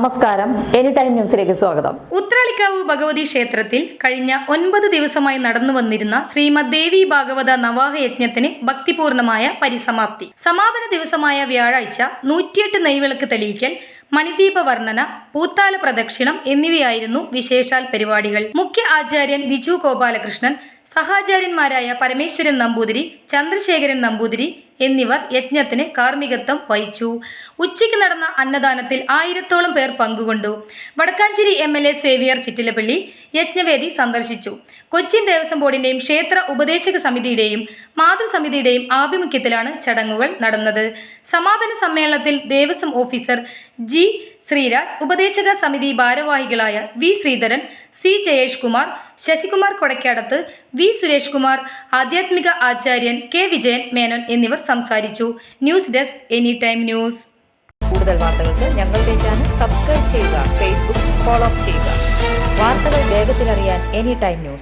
നമസ്കാരം, any time ന്യൂസിലേക്ക് സ്വാഗതം. ഉത്രാളിക്കാവ് ഭഗവതി ക്ഷേത്രത്തിൽ കഴിഞ്ഞ 9 ദിവസമായി നടന്നു വന്നിരുന്ന ശ്രീമദ് ദേവി ഭാഗവത നവാഹ യജ്ഞത്തിന് ഭക്തിപൂർണമായ പരിസമാപ്തി. സമാപന ദിവസമായ വ്യാഴാഴ്ച 108 നെയ്വിളക്ക് തെളിയിക്കൽ, മണിദീപ വർണ്ണന, പൂത്താല പ്രദക്ഷിണം എന്നിവയായിരുന്നു വിശേഷാൽ പരിപാടികൾ. മുഖ്യ ആചാര്യൻ വിജു ഗോപാലകൃഷ്ണൻ, സഹാചാര്യന്മാരായ പരമേശ്വരൻ നമ്പൂതിരി, ചന്ദ്രശേഖരൻ നമ്പൂതിരി എന്നിവർ യജ്ഞത്തിന് കാർമ്മികത്വം വഹിച്ചു. ഉച്ചയ്ക്ക് നടന്ന അന്നദാനത്തിൽ 1000ഓളം പേർ പങ്കുകൊണ്ടു. വടക്കാഞ്ചേരി MLA സേവിയർ ചിറ്റിലപ്പള്ളി യജ്ഞവേദി സന്ദർശിച്ചു. കൊച്ചിൻ ദേവസ്വം ബോർഡിന്റെയും ക്ഷേത്ര ഉപദേശക സമിതിയുടെയും മാതൃസമിതിയുടെയും ആഭിമുഖ്യത്തിലാണ് ചടങ്ങുകൾ നടന്നത്. സമാപന സമ്മേളനത്തിൽ ദേവസ്വം ഓഫീസർ G. ശ്രീരാജ്, ഉപദേശക സമിതി ഭാരവാഹികളായ V. Sreedharan, C. Jayesh Kumar, Sasikumar Kodakkadath, V. Suresh Kumar, ആധ്യാത്മിക ആചാര്യൻ K. വിജയൻ മേനോൻ എന്നിവർ സംസാരിച്ചു. News desk, any time news. കൂടുതൽ വാർത്തകൾക്ക് ഞങ്ങളുടെ ചാനൽ സബ്സ്ക്രൈബ് ചെയ്യുക, ഫേസ്ബുക്ക് ഫോളോ ചെയ്യുക. വാർത്തകൾ വേഗത്തിലറിയാൻ എനി ടൈം ന്യൂസ്.